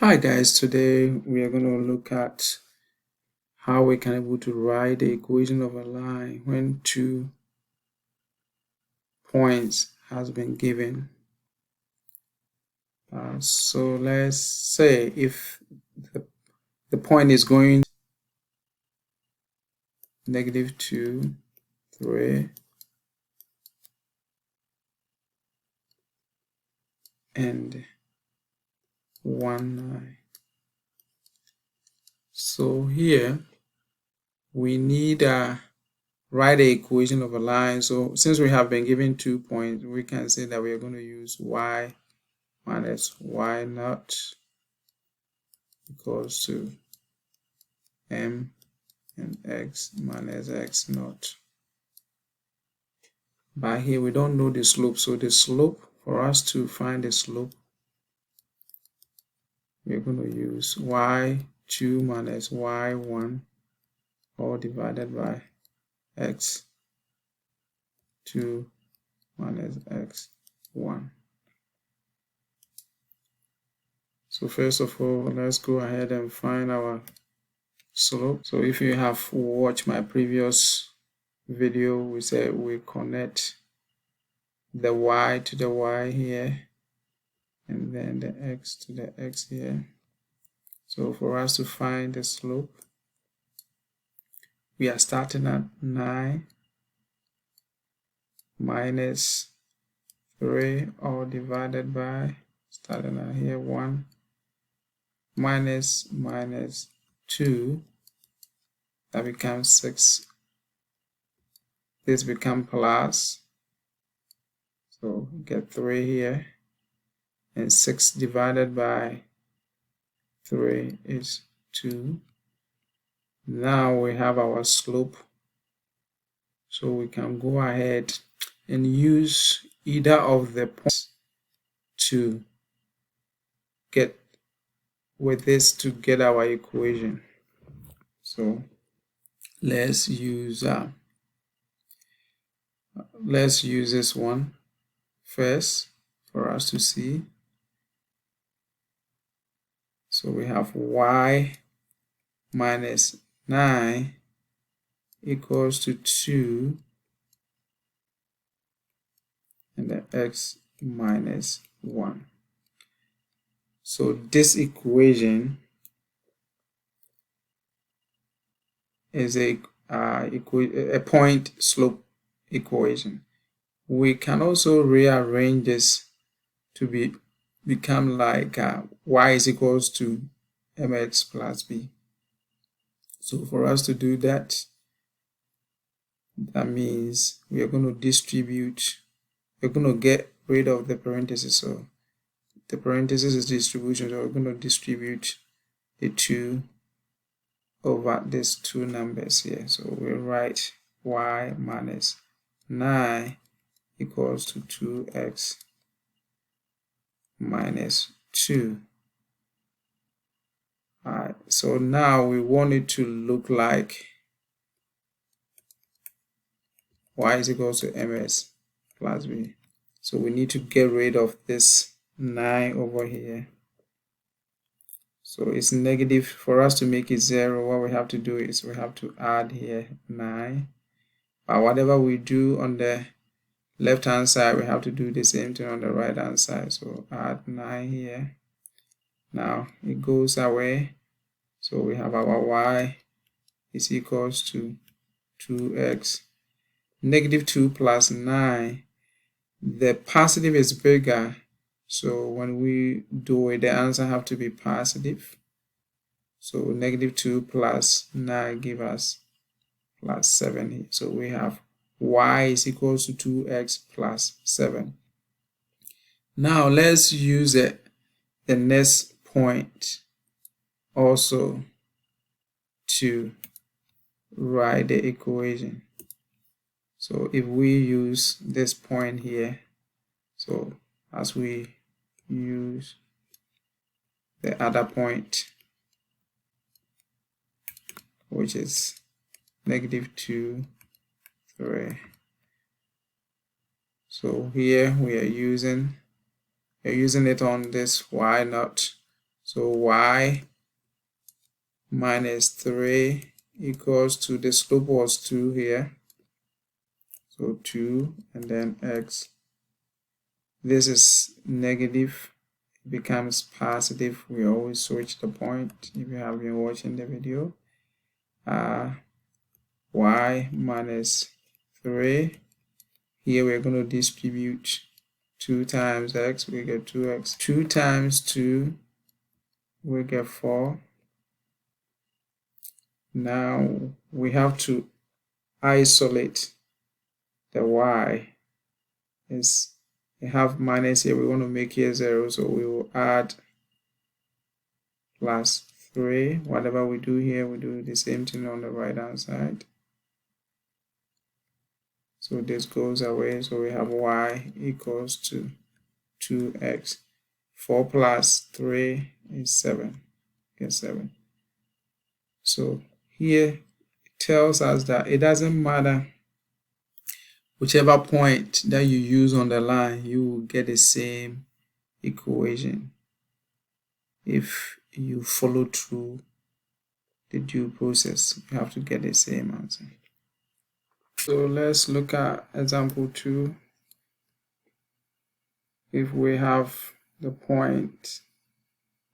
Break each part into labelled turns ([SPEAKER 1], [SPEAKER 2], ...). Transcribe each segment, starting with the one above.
[SPEAKER 1] Hi guys, today we are going to look at how we can able to write the equation of a line when 2 points has been given. So let's say if the point is going -2, 3, and 1, 9. So here we need write the equation of a line. So since we have been given 2 points, we can say that we are going to use y minus y naught equals to m and x minus x naught. But here we don't know the slope, so the slope, for us to find the slope, we're going to use y2 minus y1 all divided by x2 minus x1. So first of all, let's go ahead and find our slope. So if you have watched my previous video, we said we connect the y to the y here and then the x to the x here. So for us to find the slope, we are starting at 9 minus 3 all divided by, starting at here, 1 minus 2, that becomes 6. This becomes plus, so get 3 here, and 6 divided by 3 is 2. Now we have our slope, so we can go ahead and use either of the points to get with this to get our equation. So let's use this one first for us to see. So we have y minus 9 equals to 2 and the x minus 1. So this equation is a point slope equation. We can also rearrange this to become like y is equals to mx plus b. So for us to do that, that means we are going to distribute, we're going to get rid of the parentheses. So the parenthesis is distribution, so we're going to distribute the 2 over these two numbers here. So we write y minus 9 equals to 2x minus 2. Alright, so now we want it to look like y is equal to ms plus b. So we need to get rid of this 9 over here. So it's negative. For us to make it 0, what we have to do is we have to add here 9. But whatever we do on the left hand side, we have to do the same thing on the right hand side. So add 9 here. Now it goes away. So we have our y is equals to 2x. Negative 2 plus 9. The positive is bigger. So when we do it, the answer have to be positive. So negative 2 plus 9 give us plus 7 here. So we have y is equals to 2x plus 7. Now let's use the next point also to write the equation. So if we use this point here, so as we use the other point, which is negative 2, 3. So here we are using it on this y naught. So y minus 3 equals to, the slope was 2 here, so 2, and then x. This is negative, it becomes positive. We always switch the point if you have been watching the video. Y minus 3. Here we're going to distribute 2 times x, we get 2x. 2 times 2, we get 4. Now we have to isolate the y. Is we have minus here, we want to make here 0, so we will add plus 3. Whatever we do here, we do the same thing on the right hand side. So this goes away, so we have y equals to 2x. 4 plus 3 is 7. Get 7. So here it tells us that it doesn't matter whichever point that you use on the line, you will get the same equation if you follow through the due process. You have to get the same answer. So let's look at example 2. If we have the point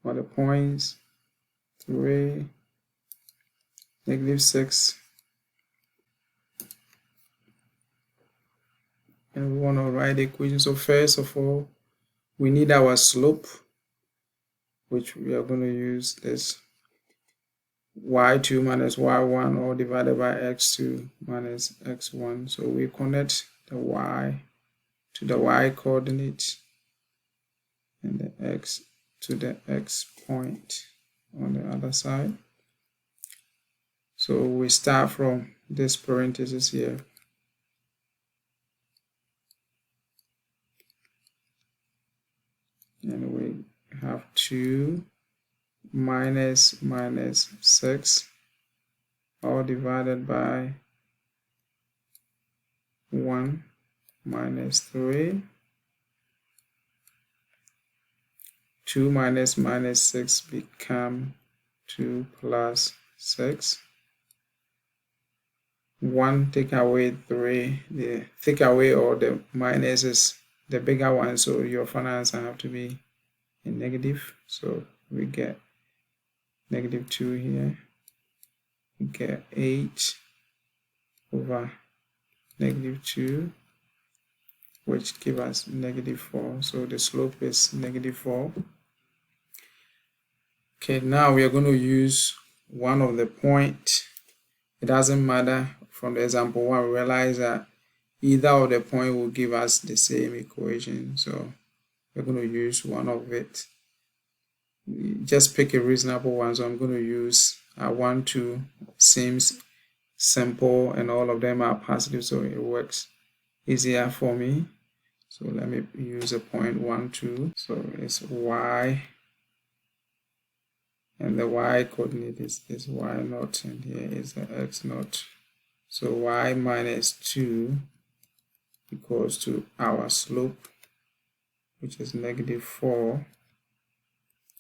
[SPEAKER 1] or the points 3, -6, and we want to write the equation. So first of all, we need our slope, which we are going to use this y2 minus y1 all divided by x2 minus x1. So we connect the y to the y coordinate and the x to the x point on the other side. So we start from this parenthesis here. And we have 2 minus 6 all divided by 1 minus 3. 2 minus 6 become 2 plus 6. 1 take away 3. The take away or the minus is the bigger one, so your final answer have to be a negative. So we get -2 here. We get 8 over -2, which give us -4. So the slope is -4. Okay, now we are going to use one of the point. It doesn't matter. From the example 1, we realize that either of the point will give us the same equation. So we're going to use one of it. Just pick a reasonable one. So I'm going to use 1, 2. Seems simple and all of them are positive, so it works easier for me. So let me use a point 1, 2. So it's y, and the y coordinate is y naught, and here is the x naught. So y minus 2 equals to our slope, which is -4,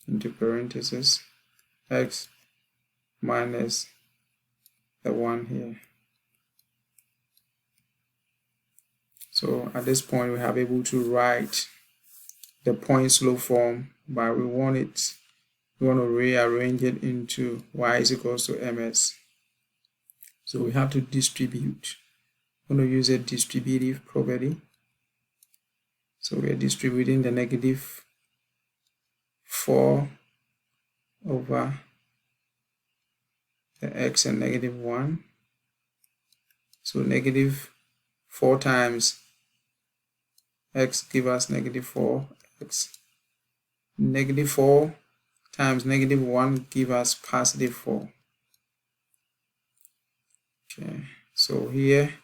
[SPEAKER 1] into parentheses x minus the 1 here. So at this point we have able to write the point slope form, but we want to rearrange it into y is equals to ms. So we have to distribute. I'm going to use a distributive property. So we are distributing the -4 over the x and -1. So -4 times x give us -4x. -4 times -1 give us +4. Okay, so here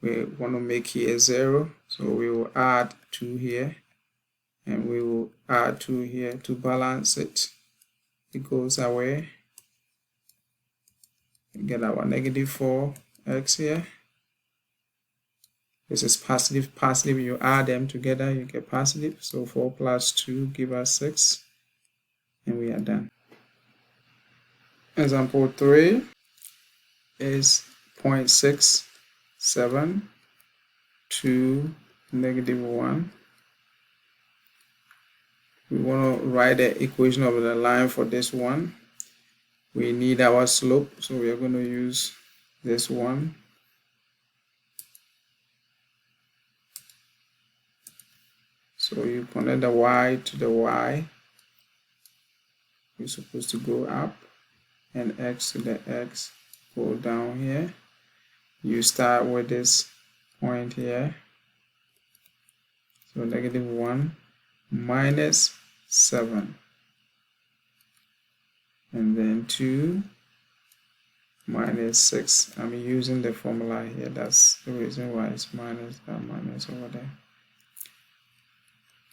[SPEAKER 1] we want to make here 0, so we will add 2 here, and we will add 2 here to balance it. It goes away. We get our -4x here. This is positive. You add them together, you get positive. So 4 plus 2 give us 6. and we are done. Example 3 is 0.67 to -1. We want to write the equation of the line for this one. We need our slope, so we are going to use this one. So you connect the y to the y. You're supposed to go up, and x to the x go down here. You start with this point here. So -1 minus 7, and then 2 minus 6. I'm using the formula here. That's the reason why it's minus, that minus over there.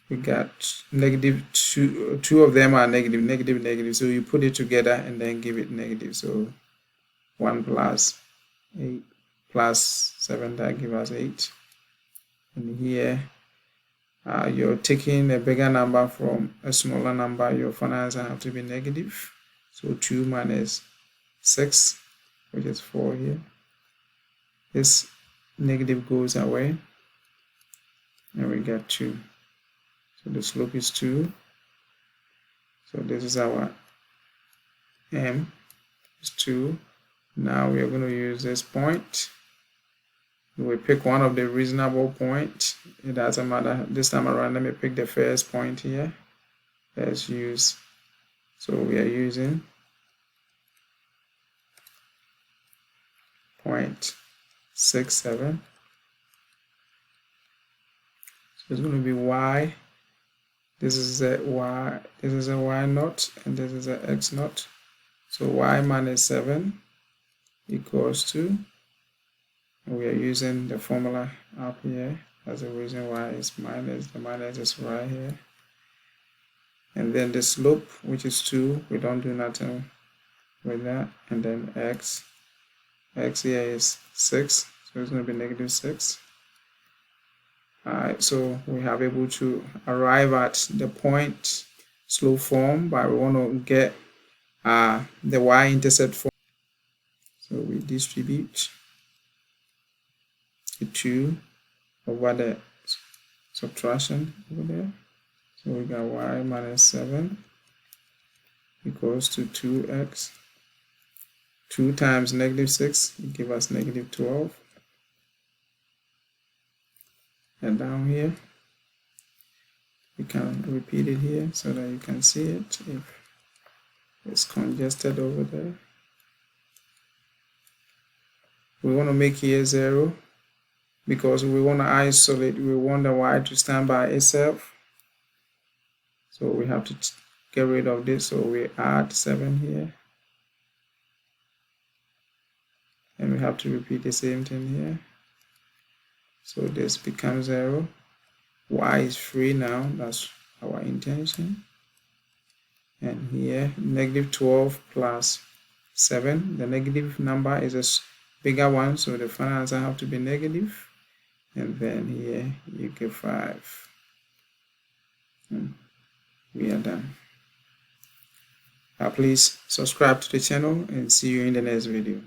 [SPEAKER 1] We got -2. Two of them are negative, negative, negative. So you put it together and then give it negative. So 1 plus 8 plus 7, that gives us 8. And here, you're taking a bigger number from a smaller number. Your final answer have to be negative. So 2 minus 6, which is 4 here. This negative goes away, and we get 2. So the slope is 2. So this is our m, is 2. Now we are going to use this point. We pick one of the reasonable points. It doesn't matter. This time around, let me pick the first point here. Let's use, so we are using 0.67. So it's going to be y. This is a y. This is a y naught, and this is a x naught. So y minus 7 equals to, and we are using the formula up here. That's the reason why it's minus. The minus is right here. And then the slope, which is 2, we don't do nothing with that. And then x here is 6, so it's going to be -6. Alright, so we have able to arrive at the point slope form, but we want to get the y-intercept form. So we distribute the 2 over the subtraction over there. So we got y minus 7 equals to 2x. 2 times -6 will give us -12. And down here, we can repeat it here so that you can see it if it's congested over there. We want to make here 0 because we want to isolate. We want the y to stand by itself. So we have to get rid of this. So we add 7 here. And we have to repeat the same thing here. So this becomes 0. Y is free now. That's our intention. And here, -12 plus 7. The negative number is a bigger one, so the final answer have to be negative. And then here you get 5. And we are done. Please subscribe to the channel and see you in the next video.